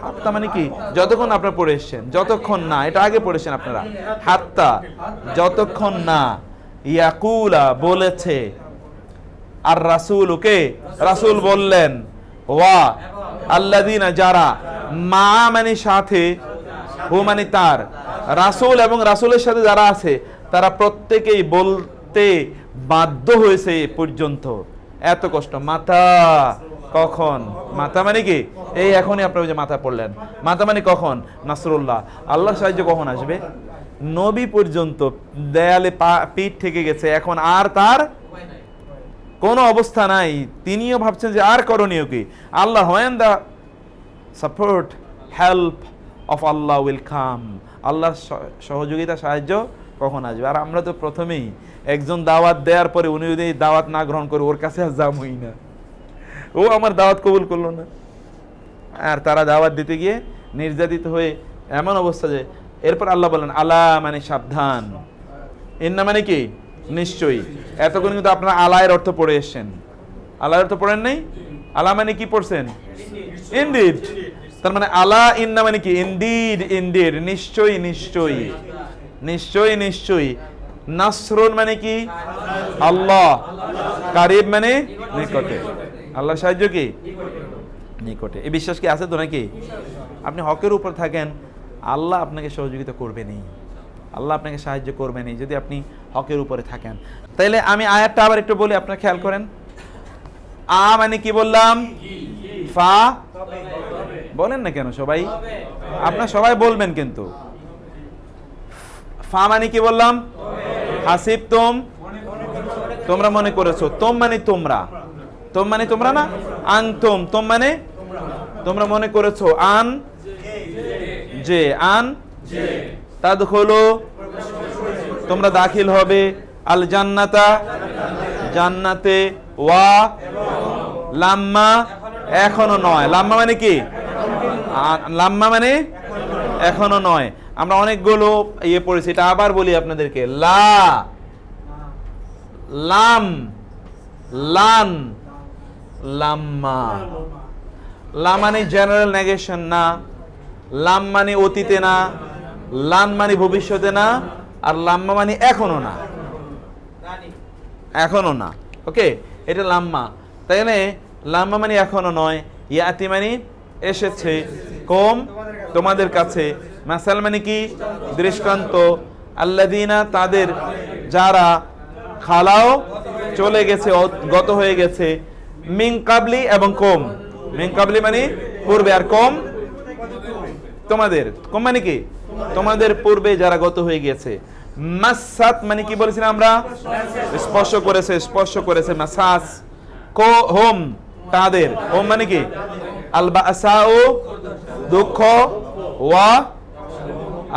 হাত্তা মানে কি? যতক্ষণ আপনারা পড়ে এসছেন, যতক্ষণ না, এটা আগে পড়েছেন আপনারা, হাত্তা যতক্ষণ না, ইয়াকুলা বলেছে, আর রাসূল কে, রাসূল বললেন, ওয়া আল্লাযিনা যারা, মা মানে সাথে, হু মানে তার, রাসূল এবং রাসূলের সাথে যারা আছে তারা প্রত্যেকেই বলতে বাধ্য হয়েছে এ পর্যন্ত। এত কষ্ট। মাতা কখন? মাতা মানে কি? এই এখনই আপনারা যে মাথা পড়লেন, মাতা মানে কখন? নাসরুল্লাহ, আল্লাহর সাহায্য কখন আসবে? নবী পর্যন্ত দেয়ালে পিঠ থেকে গেছে, এখন আর তার কোনো অবস্থা নাই। তিনিও ভাবছেন যে আর করণীয় কি? আল্লাহ when the support help of Allah will come, আল্লাহর সহযোগিতা সাহায্য কখন আসবে? আর আমরা তো প্রথমেই একজন দাওয়াত দেওয়ার পরে উনি যদি দাওয়াত না গ্রহণ করে ওর কাছে আর যাবই না, ও আমার দাওয়াত কবুল করলো না। আর তারা দাওয়াত দিতে গিয়ে নির্যাতিত হয়ে এমন অবস্থা যে, এরপর আল্লাহ বলেন আলা মানে সাবধান, ইন্না মানে কি? নিশ্চয়ই। এতক্ষণ কিন্তু আপনারা আলায়ের অর্থ পড়ে এসছেন, আলায়ের অর্থ পড়েন নাই? আলা মানে কি পড়ছেন? ইনডিড। তার মানে আলা ইন্না মানে কি? ইনডিড, ইনডিড, নিশ্চয়ই, নিশ্চয়ই, নিশ্চয়ই, নিশ্চয়ই। নাসরুন মানে কি? আল্লাহ। কারিব মানে নিকটে। আল্লাহর সাহায্য কি? নিকটে। এই বিশ্বাস কি আছে তো নাকি? আপনি হকের উপর থাকেন, আল্লাহ আপনাকে সহযোগিতা করবেনই, আল্লাহ আপনাকে সাহায্য করবেনই যদি আপনি হকের উপরে থাকেন। তাইলে আমি আয়াতটা আবার একটু বলি, আপনারা খেয়াল করেন। আ মানে কি বললাম? ফা বলেন না কেন সবাই? আপনারা সবাই বলবেন কিন্তু। ফা মানে কি বললাম? হাসিব তুম, তোমরা মনে করেছো। তোম মানে তোমরা, তোম মানে তোমরা না? আন তোম, তোম মানে তোমরা মনে করেছো। আন যে, আন তাদখুলু তোমরা দাখিল হবে, আল জান্নাতা জান্নাতে, ওয়া লাম্মা এখনো নয়। লাম্মা মানে কি? লাম্মা মানে এখনো নয়। আমরা অনেকগুলো ইয়ে পড়েছি, এটা আবার বলি আপনাদেরকে। লা, লাম, লান, লাম্মা। লা মানে জেনারেল নেগেশন না, লাম মানে অতীতে না, লান মানে ভবিষ্যতে না, আর লাম্মা মানে এখনো না, এখনো না। ওকে, এটা লাম্মা। তাই না? লাম্মা মানে এখনো নয়। ইয়াতি মানে এসেছে, কম তোমাদের কাছে, মাসাল মানে কি? দৃষ্টান্ত, আল্লাযিনা তাদের যারা, খালাও চলে গেছে, গত হয়ে গেছে, মিন কাবলি এবং কম। মিন কাবলি মানে পূর্বে, আর কম তোমাদের। কম মানে কি? তোমাদের পূর্বে যারা গত হয়ে গেছে। মাসাত মানে কি বলেছিলাম আমরা? স্পর্শ করেছে, স্পর্শ করেছে। মাসাস কো হোম তাদের, হোম মানে কি? আল বাসাউ দুঃখ, ওয়া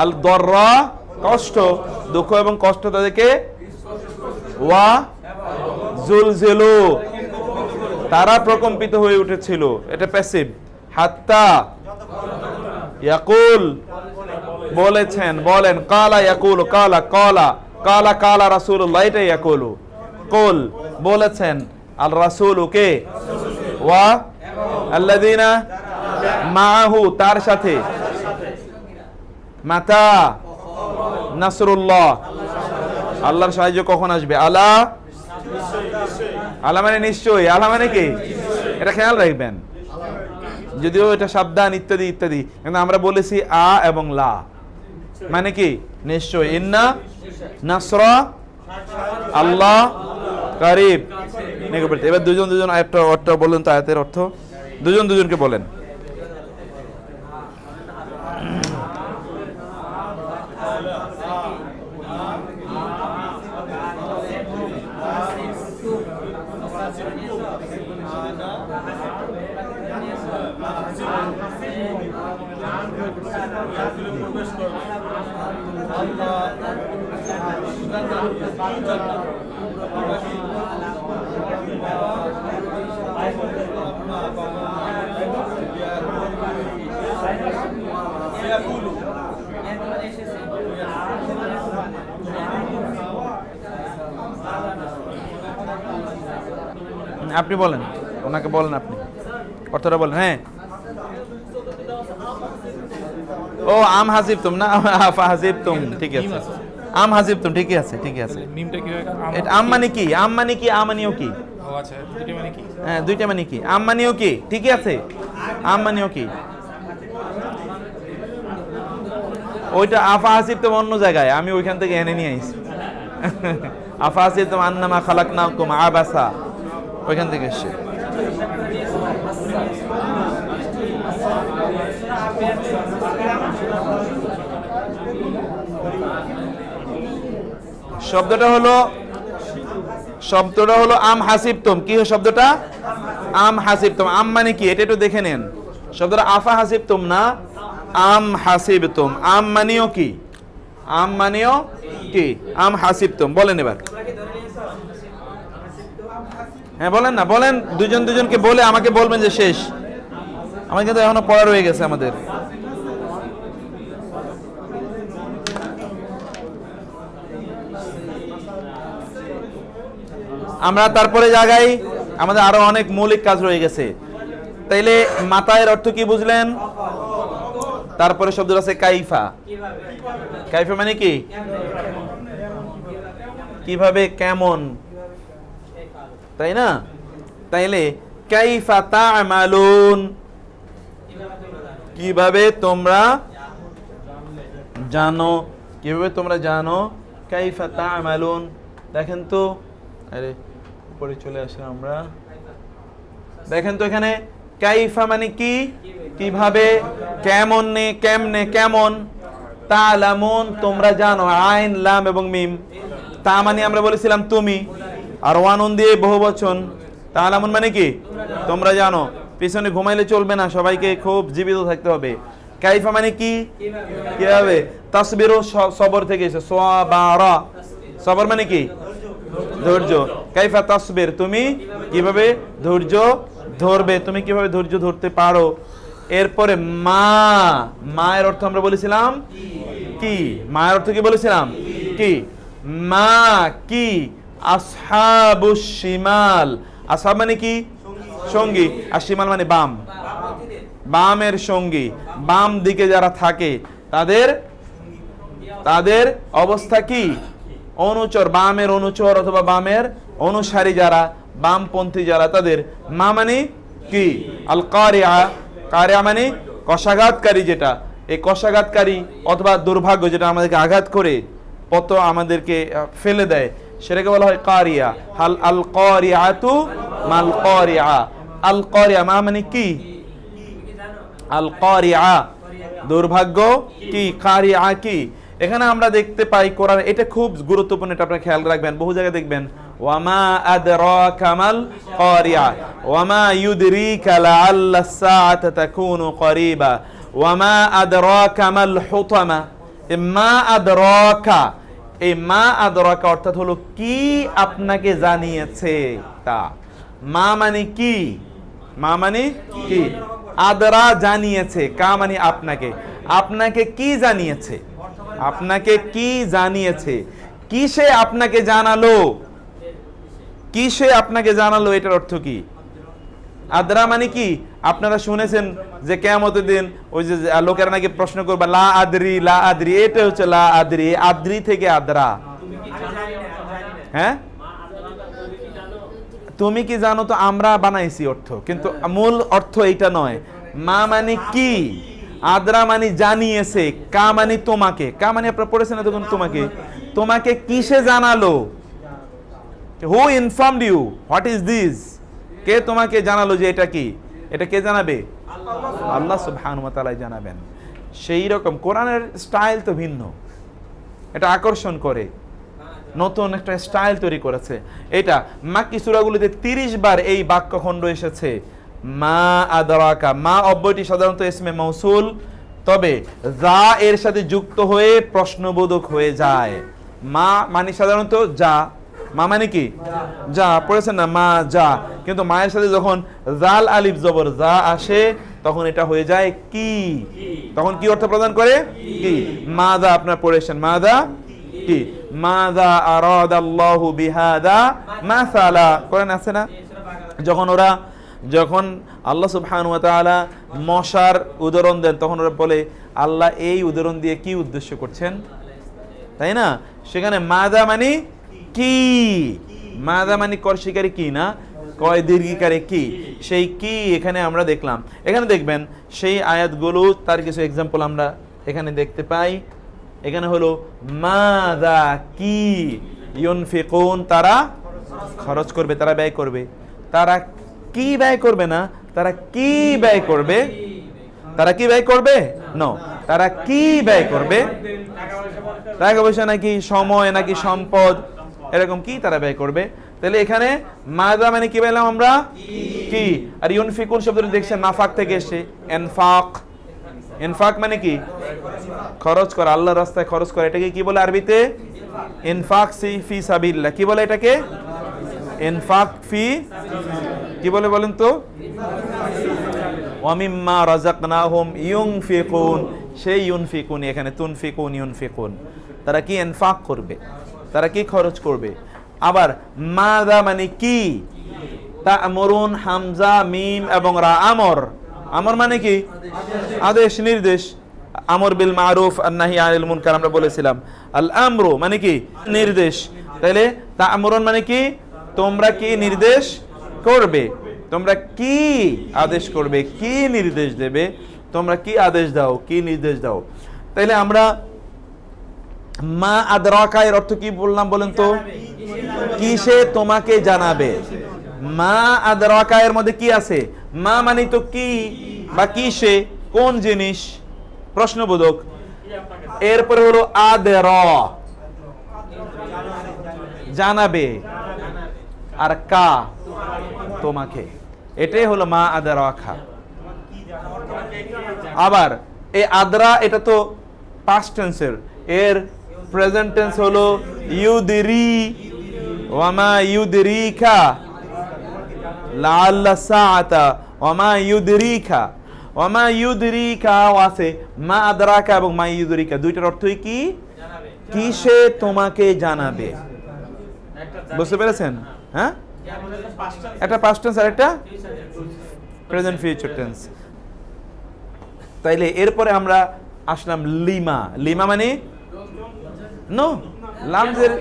আল দররা কষ্ট, দুঃখ এবং কষ্ট তাদেরকে, ওয়া জুলজিলু তারা প্রকম্পিত হয়ে উঠেছিল। এটা প্যাসিভ। হাত্তা ইয়াকুল বলেছেন, বলেন, কালা ইয়াকুলু, কালা কালা কালা কালা রাসূলুল্লাহ, এটা ইয়াকুলু। কুল বলেছেন, আল রাসূলু কে, ওয়া আল্লাযিনা মাআহু তার সাথে, মাতা নাসরুল্লাহ আল্লাহর সাহায্য কখন আসবে? আলা, আলা মানে নিশ্চয়ই, আলা মানে কি? এটা খেয়াল রাখবেন, যদিও এটা সাবধান ইত্যাদি ইত্যাদি, কিন্তু আমরা বলেছি আ এবং লা মানে কি? নিশ্চয়। ইন্না নাসরা আল্লাহ কারিব। এবার দুজন দুজন আয়াতটা অর্থ বলেন তো, আয়াতের অর্থ দুজন দুজনকে বলেন। আপনি বলেন, ওনাকে বলেন, আপনি অর্থটা বলেন। হ্যাঁ, ও আম হাসিবতুম না, আফা হাসিবতুম, ঠিক আছে, আম হাসিবতুম, ঠিকই আছে, ঠিকই আছে। মিমটা কি হয়? এটা আম মানে কি? আম মানে কি? আমানিও কি? ও আচ্ছা, দুটো মানে কি? হ্যাঁ, দুইটা মানে কি? আম মানেও কি? ঠিকই আছে, আম মানেও কি? ওইটা আফা হাসিবতুম অন্য জায়গায়, আমি ওইখান থেকে এনে নিয়ে আইছি। আফা হাসিবতুম আন্নামা খালাকনাকুম আবাসা, ওইখান থেকে এসে। শব্দটা হলো আম হাসিবতুম। কি শব্দটা? আম হাসিবতুম। আম মানে কি এটা একটু দেখে নেন। শব্দটা আফা হাসিবতুম না, আম হাসিবতুম। আম মানেও কি? আম মানেও কি? আম হাসিবতুম। বলেন এবার, হ্যাঁ বলেন না, বলেন, দুজনকে বলে আমাকে বলবেন যে শেষ। আমার কিন্তু এখনো পড়া রয়ে গেছে আমাদের। আমরা তারপরে জায়গায় আমাদের আরো অনেক মৌলিক কাজ রয়ে গেছে। তাইলে মাতায়ের অর্থ কি বুঝলেন? তারপরে শব্দ আছে কাইফা। কাইফা মানে কি? কিভাবে, কেমন, তাই না? তাইলে কাইফা তা'মালুন, কিভাবে তোমরা জানো, কিভাবে তোমরা জানো। কাইফা তা'মালুন, দেখেন তো, আরে উপরে চলে আসলাম আমরা, দেখেন তো এখানে কাইফা মানে কি? কিভাবে, কেমনে, কেমনে, কেমন। তা'লামুন তোমরা জানো, আইন লাম এবং মিম। তা মানে আমরা বলেছিলাম তুমি, আর ওয়ানুন দিয়ে বহুবচন। তা'লামুন মানে কি? তোমরা জানো। পিছনে ঘুমাইলে চলবে না, সবাইকে খুব জীবিত থাকতে হবে। কাইফা মানে কি? কিভাবে। তাসবিরু সবর থেকে এসে, সাবারা, সবর মানে কি? ধৈর্য। কাইফা তাসবির, তুমি কিভাবে ধৈর্য ধরবে, তুমি কিভাবে ধৈর্য ধরতে পারো। এরপরে মা, মায়ের অর্থ আমরা বলেছিলাম কি? মায়ের অর্থ কি বলেছিলাম? কি? মা কি? আসহাবুশ শিমাল, আসহাব মানে কি? সঙ্গী, আর শিমাল মানে বাম, বামের সঙ্গী। বাম দিকে যারা থাকে তাদের অবস্থা কি? অনুচর, বামের অনুচর অথবা বামের অনুসারী যারা, বামপন্থী যারা, তাদের। মা মানে কি? আল কারিয়া, কারিয়া মানে কষাঘাতকারী, যেটা এই কষাঘাতকারী অথবা দুর্ভাগ্য যেটা আমাদেরকে আঘাত করে পত আমাদেরকে ফেলে দেয়, সেটাকে বলা হয় কারিয়া। হাল আল কারিয়াতু মাল কারিয়া। আল কারিয়া মা মানে কি? আল কারিয়া দুর্ভাগ্য, কি? কারিয়া কি? এখানে আমরা দেখতে পাই কোরআন, এটা খুব গুরুত্বপূর্ণ, এটা আপনারা খেয়াল রাখবেন। বহু জায়গায় দেখবেন ওয়ামা আদরাকা মাল কারিয়া, ওয়ামা ইউদরিকা লাআল্লাস সাআতা তাকুনু করিবা, ওয়ামা আদরাকা মাল হুতামা। মা আদরাকা, এই মা আদরাকা অর্থাৎ হলো কি আপনাকে জানিয়েছে তা। মা মানে কি? মা মানে কি? আদরা জানিয়েছে, কা মানে আপনাকে। আপনাকে কি জানিয়েছে? আপনাকে কি জানিয়েছে? কিসে আপনাকে জানালো? কিসে আপনাকে জানালো, এটার অর্থ কি? আদরা মানে কি? আপনারা শুনেছেন যে কিয়ামতের দিন ওই যে লোকেরা নাকি প্রশ্ন করবে লা আদরি, লা আদরি, এটা হচ্ছে লা আদরি, আদরি থেকে আদরা। হ্যাঁ, তুমি কি জানো তো আমরা বানাইছি অর্থ, কিন্তু মূল অর্থ এটা নয়। মা মানে কি? আদরা মানে জানিয়েছে, কা মানে তোমাকে। কা মানে আপনারা পড়েছেন না তখন, তোমাকে। তোমাকে কিসে জানালো? Who informed you? What is this? কে তোমাকে জানালো যে এটা কি? এটা কে জানাবে? আল্লাহ সুবহানাহু ওয়া তাআলা জানাবেন। সেই রকম কোরআনের স্টাইল তো ভিন্ন, এটা আকর্ষণ করে, নতুন একটা স্টাইল তৈরি করেছে। এটা মাক্কি সূরাগুলোতে 30 বার এই বাক্যখণ্ড এসেছে, মা আদরাকা। মা অব্যয়টি সাধারণত ইসমে মৌসুল, তবে যা এর সাথে যুক্ত হয়ে প্রশ্নবোধক হয়ে যায়। মা মানে সাধারণত যা, মা মানে কি? যা, পড়েছেন না মা যা, কিন্তু মায়ের সাথে যখন জাল আলিফ জবর যা আসে তখন এটা হয়ে যায় কি। তখন কি অর্থ প্রদান করে? কি। মাদা আপনারা পড়েছেন, মাদা কি? মাদা আরাদাল্লাহু বিহাদা মাসালা, কোরআন আছে না? যখন ওরা যখন আল্লাহ সুবহানাহু ওয়া তাআলা মশার উদাহরণ দেন তখন ওরা বলে আল্লাহ এই উদাহরণ দিয়ে কি উদ্দেশ্য করছেন, তাই না? সেখানে মাদা মানে কি, মাদা মানে কর শিকারী কি না, কয় দীর্ঘিকারে কি, সেই কি এখানে আমরা দেখলাম। এখানে দেখবেন সেই আয়াতগুলো তার কিছু এক্সাম্পল আমরা এখানে দেখতে পাই। এখানে হলো মাদা কি ইউনফিকুন, তারা খরচ করবে, তারা ব্যয় করবে। তারা কি ব্যয় করবে না, তারা কি ব্যয় করবে, তারা কি ব্যয় করবে, নো, তারা কি ব্যয় করবে, টাকা পয়সা নাকি সময় নাকি সম্পদ, এরকম কি তারা ব্যয় করবে। তাহলে এখানে মাদা মানে কি বললাম আমরা, কি। আর ইউনফিকুন শব্দটি দেখছেন নাফাক থেকে এসে, ইনফাক, ইনফাক মানে কি খরচ করা, আল্লাহর রাস্তায় খরচ করা। এটাকে কি বলে আরবিতে, ইনফাক ফি সাবিলিল্লাহ। কি বলে এটাকে, ইনফাক ফি, কি বলে বলেন তো, ওয়া মিম্মা রাযাকনাহুম ইউনফিকুন, সেই ইউনফিকুন এখানে তুনফিকুন ইউনফিকুন, তারা কি ইনফাক করবে, তারা কি খরচ করবে। আবার মাদা মানে কি, তা'মুরুন, হামজা মিম এবং রা, আমর, আমর মানে কি আদেশ নির্দেশ, আমর বিল মারুফ আর নাহি আনিল মুনকার আমরা বলেছিলাম। আল আমরু মানে কি নির্দেশ, তাহলে তা'মুরুন মানে কি তোমরা কি নির্দেশ করবে, তোমরা কি আদেশ করবে, কি নির্দেশ দেবে, তোমরা কি আদেশ দাও, কি নির্দেশ দাও। তাইলে আমরা মা আদরাকা এর অর্থ কি বললাম বলেন তো, কিসে তোমাকে জানাবে। মা আদরাকা এর মধ্যে কি আছে, মা মানে তো কি বা কিসে, কোন জিনিস, প্রশ্নবোধক। এরপরে হলো আদরা, জানাবে, আর কা তোমাকে, এটাই হলো মা আদরাকা। আবার এই আদরা এটা তো পাস্ট টেন্সের, এর প্রেজেন্ট টেন্স হলো ইউদিরি, ওয়ামা ইউদিরিকা লাআল্লা সাআতা, ওয়ামা ইউদিরিকা, ওয়ামা ইউদিরিকা আছে, মা আদরাকা এবং মা ইউদিরিকা দুইটার অর্থই কি, কিসে তোমাকে জানাবে। বুঝতে পেরেছেন? হ্যাঁ, একটা পাস্ট টেন্স আর একটা প্রেজেন্ট ফিউচার টেন্স। তাইলে এরপরে আমরা আসলাম লিমা। লিমা মানে নো, লামজের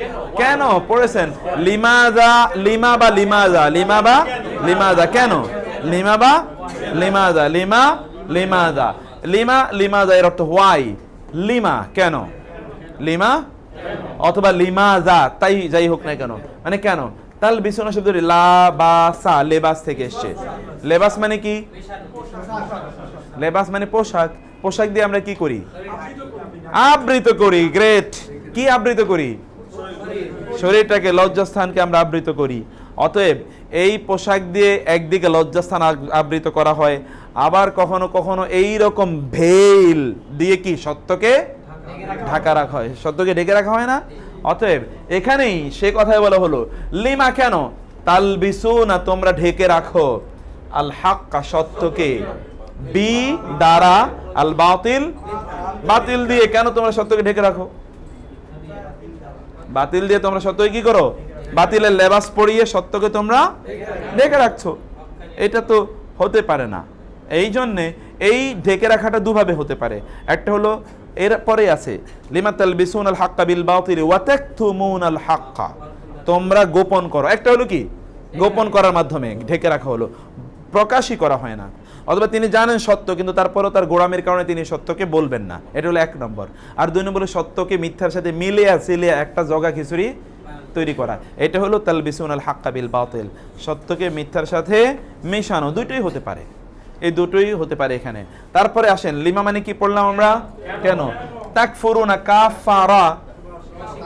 কেন পড়েছেন লিমাজা, লিমা বা লিমাজা, লিমা বা লিমাজা, কেন লিমা বা লিমাজা, লিমা লিমাজা, লিমা লিমাজা এর অর্থ হোয়াই, লিমা কেন, লিমা অথবা লিমাজা তাই যাই হোক না কেন, মানে কেন। তাল বিছানা শব্দটি লাবাসা, লেবাস থেকে এসেছে। লেবাস মানে কি, লেবাস মানে পোশাক, পোশাক দিয়ে আমরা কি করি, আবৃত করি। গ্রেট, কি আবৃত করি, শরীরটাকে, লজ্জাস্থানকে আমরা আবৃত করি। অতএব এই পোশাক দিয়ে একদিকে লজ্জাস্থান আবৃত করা হয়, আবার কখনো কখনো এই রকম ভেইল দিয়ে কি সত্যকে ঢাকা রাখা হয়, সত্যকে ঢেকে রাখা হয় না। অতএব এখানেই সে কথাই বলা হলো লিমা কেন, তালবিসুনা তোমরা ঢেকে রাখো, আল হাক্কা সত্যকে, বি দ্বারা, আল বাতিল বাতিল দিয়ে। কেন তোমরা সত্যকে ঢেকে রাখো, বাতিল দিয়ে তোমরা সত্যকে কি করো, বাতিলের লেবাস পরিয়ে সত্যকে তোমরা ঢেকে রাখছো, এটা তো হতে পারে না। এই জন্যে এই ঢেকে রাখাটা দুভাবে হতে পারে। একটা হলো এর পরে আছে লিমা তালবিসুন আল হাক্কা বিল বাতিল ওয়া তাকতুমুন আল হাক্কা, তোমরা গোপন করো। একটা হলো কি গোপন করার মাধ্যমে ঢেকে রাখা হলো, প্রকাশই করা হয় না। অথবা তিনি জানেন সত্য কিন্তু তারপরও তার গোড়ামির কারণে তিনি সত্যকে বলবেন না, এটা হলো এক নম্বর। আর দুই নম্বর সত্যকে মিথ্যার সাথে মিলিয়ে সিলিয়ে একটা জগা খিচুড়ি তৈরি করা, এটা হলো তালবিসুন আল হাক্কা বিল বাতিল, সত্যকে মিথ্যার সাথে মেশানো। দুটোই হতে পারে, এই দুটোই হতে পারে এখানে। তারপরে আসেন লিমা মানে কি পড়লাম আমরা, কেন, তাকফুরুনা, কাফারা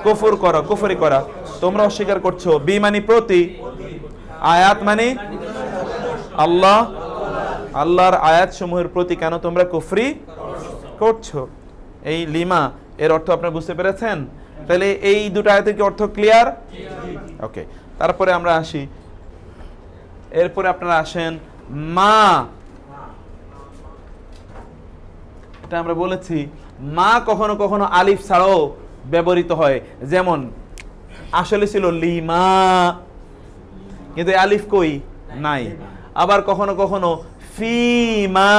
কুফর করা, কুফরি করা, তোমরা অস্বীকার করছো। বি মানে প্রতি, আয়াত মানে আল্লাহ, আল্লাহর আয়াত সমূহের প্রতি কেন তোমরা কুফরি করছো। এই লিমা এর অর্থ আপনারা বুঝতে পেরেছেন? তাহলে এই দুটো আয়াতের কি অর্থ ক্লিয়ার? ওকে, তারপরে আমরা আসি, এরপরে আপনারা আসেন মা। এটা আমরা বলেছি মা কখনো কখনো আলিফ ছাড়াও ব্যবহৃত হয়, যেমন আসলে ছিল লিমা কিন্তু আলিফ কই নাই। আবার কখনো কখনো ফিমা,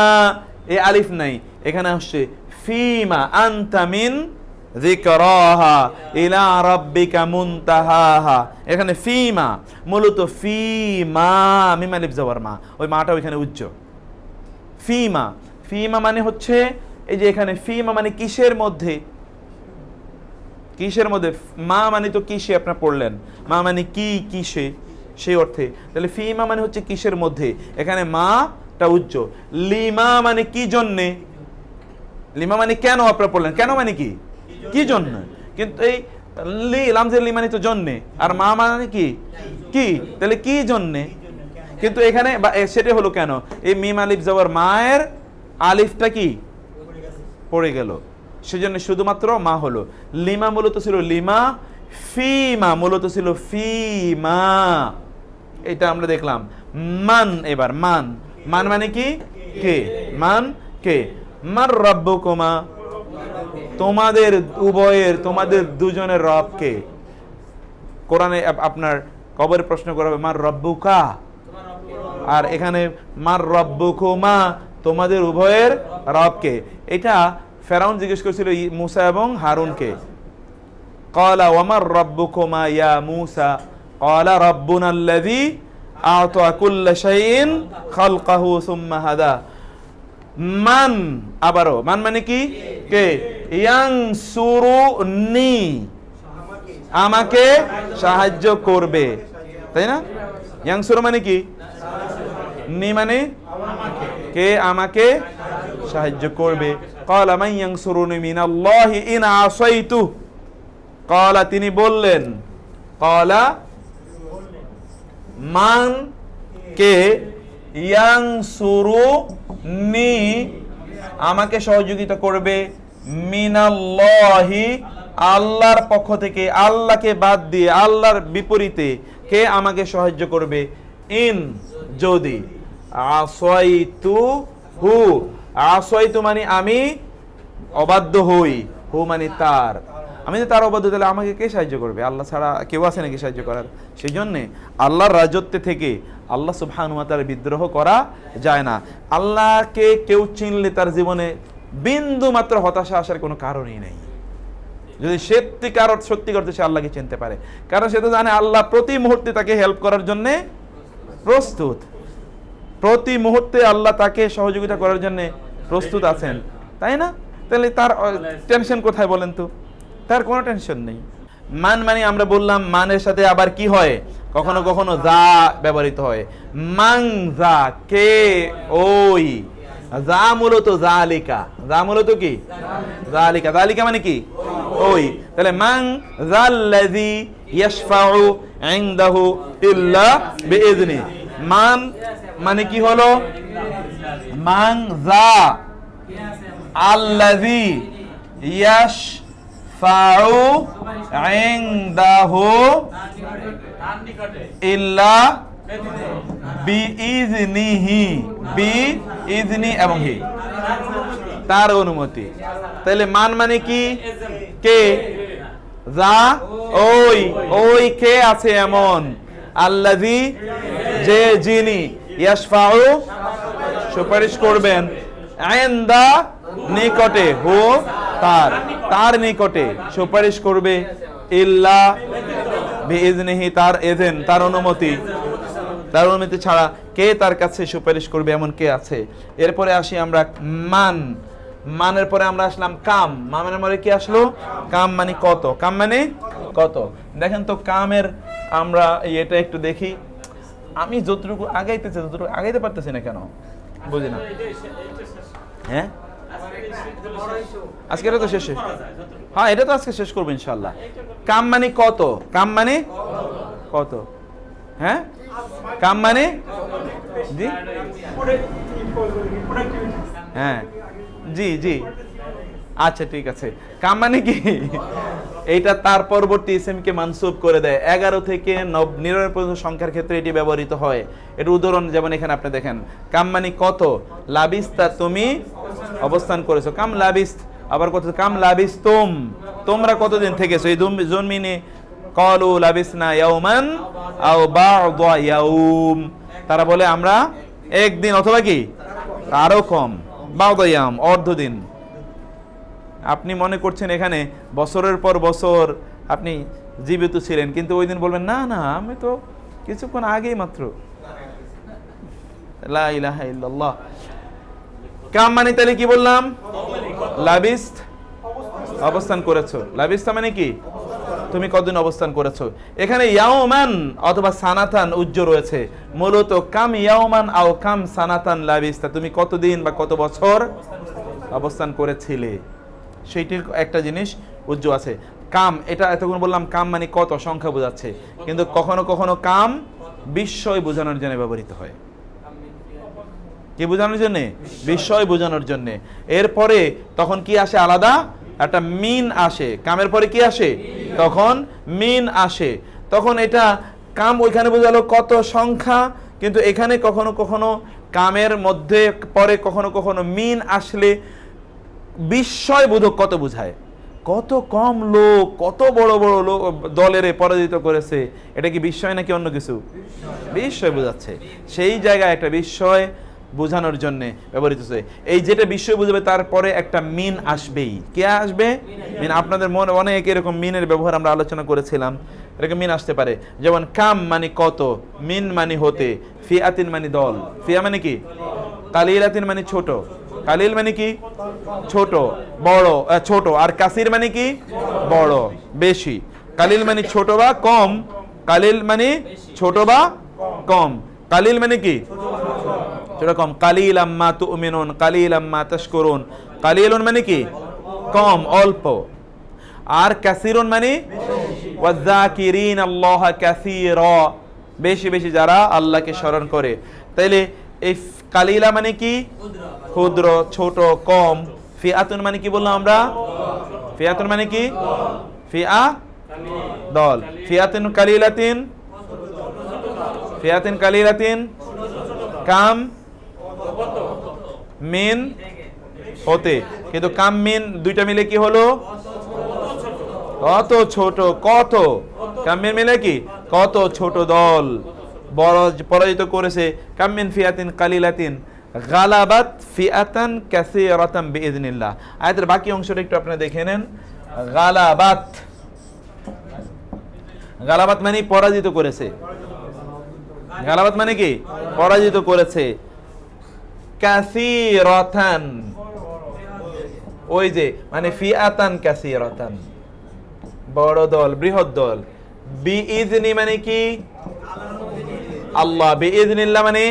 এ আলিফ নাই, এখানে আসছে ফিমা আনতা মিন যিকরাহা ইলা রাব্বিকা মুনতাহাহা। এখানে ফিমা, মূলত ফিমা, মিম আলিফ জবর মা, ওই মাটা ওইখানে উচ্চ। ফিমা, ফিমা মানে হচ্ছে এই যে এখানে ফিমা মানে কিসের মধ্যে, কিসের মধ্যে, মা মানে তো কিসে আপনারা পড়লেন, মা মানে কি, কিসে, সেই অর্থে। তাহলে ফিমা মানে হচ্ছে কিসের মধ্যে, এখানে মাটা উচ্চ। লিমা মানে কি জন্যে, লিমা মানে কেন আপনারা পড়লেন, কেন মানে কি, কি জন্য, কিন্তু এই লামজের লি মানে তো জন্যে, আর মা মানে কি, কি, তাহলে কি জন্যে, কিন্তু এখানে সেটা হলো কেন, এই মিম আলিফ জবর মায়ের আলিফটা কি পড়ে গেল, সেজন্য শুধুমাত্র মা হলো। লিমা মূলত ছিল লিমা, ফিমা মূলত ছিল ফিমা, এটা আমরা দেখলাম। মান, এবার মান, মান মানে কি, কে, মান কে, মার রাব্বুকুমা, তোমাদের উভয়ের, তোমাদের দুজনের রব কে। কোরআনে আপনার কবরে প্রশ্ন করা হবে মার রব্বুকা, আর এখানে মার রব্বুকুমা, তোমাদের উভয়ের রব কে। এটা ফেরাউন জিজ্ঞেস করেছিল মুসা এবং হারুনকে। ক্বালা ওয়ামার রাব্বুকুমা ইয়া মুসা, ক্বালা রাব্বুনাল্লাযী আ'তা কুল্লা শাইইন খালকাহু সুম্মা হাদা। মান, আবারও মান মানে কি, কে, ইয়ানসুরুনি, আমাকে সাহায্য করবে, তাই না। ইয়ানসুরু মানে কি, নি মানে কে আমাকে সাহায্য করবে। ক্বালা মান ইয়ানসুরুনি মিনাল্লাহি ইন আসাইতু, ক্বালা তিনি বললেন, ক্বালা মান কে, ইয়ানসুরুনি আমাকে সহযোগিতা করবে, মিনাল্লাহি আল্লাহর পক্ষ থেকে, আল্লাহকে বাদ দিয়ে, আল্লাহর বিপরীতে কে আমাকে সাহায্য করবে, ইন যদি, আসাইতু হু, আসাইতু মানে আমি অবাধ্য হই, হু মানে তার, আমি যে তার অবাধ্য, তাহলে আমাকে কে সাহায্য করবে, আল্লাহ ছাড়া কেউ আছে নাকি সাহায্য করার। সেই জন্যে আল্লাহর রাজত্বে থেকে আল্লাহ সুবহানাহু ওয়া তাআলা বিদ্রোহ করা যায় না। আল্লাহকে কেউ চিনলে তার জীবনে বিন্দু মাত্র হতাশা আসার কোনো কারণই নেই, যদি সত্যিকার অর্থে সে আল্লাহকে চিনতে পারে। কারণ সে তো জানে আল্লাহ প্রতি মুহূর্তে তাকে হেল্প করার জন্য প্রস্তুত, প্রতি মুহূর্তে আল্লাহ তাকে সহযোগিতা করার জন্য প্রস্তুত আছেন, তাই না। তাহলে তার টেনশন কোথায় বলেন তো, তার কোনো টেনশন নেই। মান মানে আমরা বললাম মানের সাথে আবার কি হয়, কখনো কখনো যা ব্যবহৃত হয়। মান যা, কে, ওই, যা মূলত জালিকা, যা মূলত কি, জালিকা, জালিকা মানে কি, ওই। তাহলে মান যাল্লাযী ইয়াশফাউ ইনদাহু ইল্লা বিইذনি, মান মানে কি হলো, মান যা আল্লাযী ইয়াশফাউ ইনদাহু ইল্লা বিইذনিহি, বিইذনি এবং হি, তার অনুমতি। তাহলে মান মানে কি, কে, যা, ওই, ওই কে আছে এমন, আল্লাযী যে, যিনি, ইয়াশফাউ সুপারিশ করবেন, ইনদা নিকটে, হু তার, তার নিকটে সুপারিশ করবে, ইল্লা বিইذনিহি তার এযেন, তার অনুমতি, তার অনুমতি ছাড়া কে তার কাছে সুপারিশ করবে এমন কে আছে। এরপরে আসি আমরা মান, মানের পরে আমরা আসলাম কাম, মানের পরে কি আসলো, কাম মানে কত, কাম মানে কত। দেখেন তো কামের আমরা এটা একটু দেখি, আমি যতটুকু আগাইতেছি ততটুকু আগাইতে পারতেছি না কেন বুঝি না। হ্যাঁ আজকে এটা তো শেষে, হ্যাঁ এটা তো আজকে শেষ করবো ইনশাল্লাহ। কাম মানে কত, কাম মানে কত, হ্যাঁ কাম মানে জি, হ্যাঁ জি জি, আচ্ছা ঠিক আছে। কাম মানে কি, এইটা তার পরবর্তী ইসিমকে মানসুব করে দেয়। 11 থেকে 99 পর্যন্ত সংখ্যার ক্ষেত্রে এটি ব্যবহৃত হয়। এর উদাহরণ যেমন এখানে আপনি দেখেন, কাম মানে কত, লাবিস্তা তুমি অবস্থান করেছো, কাম লাবিস্ত। আবার কত, কাম লাবিস্তুম তোমরা কতদিন থেকেছো। এই জন্মিনে ক্বালু লাবিসনা ইয়াওমান আও বা'দা ইয়াউম, তারা বলে আমরা একদিন অথবা কি আরো কম, বাউদায়াম অর্ধ দিন। আপনি মনে করছেন এখানে বছরের পর বছর আপনি জীবিত ছিলেন, কিন্তু ওই দিন বলবেন না না আমি তো কিছুক্ষণ আগেই মাত্র। লা ইলাহা ইল্লাল্লাহ। কাম মানে তাহলে কি বললাম? লাবিস্ত, অবস্থান করেছো। লাবিস্তা মানে কি? তুমি কতদিন অবস্থান করেছো। এখানে ইয়াওমান অথবা সানাতান উজ্জ্ব রয়েছে, মূলত কাম ইয়াওমান আও কাম সানাতান লাবিস্তা, তুমি কতদিন বা কত বছর অবস্থান করেছিলে, সেইটির একটা জিনিস উজ্জ্ব আছে। কাম, এটা এতক্ষণ বললাম কাম মানে কত, সংখ্যা বোঝাচ্ছে, কিন্তু কখনো কখনো কাম বিস্ময় বোঝানোর জন্য ব্যবহৃত হয়। কি বোঝানোর জন্য? বিস্ময় বোঝানোর জন্য। এরপরে তখন কি আসে আলাদা? একটা মিন আসে। কামের পরে কি আসে? তখন মিন আসে। তখন এটা কাম ওইখানে বোঝালো কত সংখ্যা, কিন্তু এখানে কখনো কখনো কামের মধ্যে পরে কখনো কখনো মিন আসলে বিস্ময় বোধক কত বোঝায়। কত কম লোক, কত বড় বড় লোক দলের পরাজিত করেছে, এটা কি বিস্ময় নাকি অন্য কিছু? বিস্ময় বোঝাচ্ছে। সেই জায়গায় একটা বিস্ময় বোঝানোর জন্য ব্যবহৃত হচ্ছে। এই যেটা বিস্ময় বুঝাবে তারপরে একটা মিন আসবেই। কে আসবে? মিন। আপনাদের মনে অনেক এরকম মিনের ব্যবহার আমরা আলোচনা করেছিলাম, এরকম মিন আসতে পারে। যেমন কাম মানে কত, মিন মানে হতে, ফিয়াতিন মানে দল। ফিয়া মানে কি? কালিলাতিন মানে ছোট। কালিল মানে কি? ছোট, বড়, ছোট। আর কাসির মানে কি? বড়, বেশি। কালিল মানে ছোট বা কম, কালিল মানে ছোট বা কম। কালিল মানে কি? ছোট কম। কালিলাম মা তুমিনুন, কালিলাম মা তাশকুরুন। কালিলুন মানে কি? কম, অল্প। আর কাসিরুন মানে ওয়াযাকিরিন আল্লাহ কাসীরা, বেশি বেশি যারা আল্লাহকে স্মরণ করে। তাইলে এই কালিলা মানে কি? ক্ষুদ্র, ছোট, কম। ফিআতুন মানে কি বললাম আমরা? ফিআতুন মানে কি? ফিআ দল। ফিআতুন কালিলাতিন, ফিআতুন কালিলাতিন কাম মিন হতে, কিন্তু কাম মিন দুইটা মিলে কি হলো? কত ছোট, কত কাম মিন মিলে কি? কত ছোট দল বড় পরাজিত করেছে। কাম মিন ফিআতিন কালিলাতিন গালাবাত ফিআতান কাসীরাতান বিইذনিল্লাহ। আয়াতের বাকি অংশটা একটু আপনারা দেখে নেন। গালাবাত, গালাবাত মানে পরাজিত করেছে। গালাবাত মানে কি? পরাজিত করেছে। কাসীরাতান, ওই যে মানে ফিআতান কাসীরাতান, বড় দল, বৃহৎ দল। বিইذনি মানে কি? আল্লাহ। বিইذনিল্লাহ মানে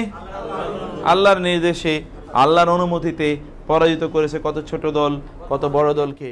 আল্লাহর নির্দেশে, আল্লাহর অনুমতিতে পরাজিত করেছে কত ছোট দল, কত বড় দলকে।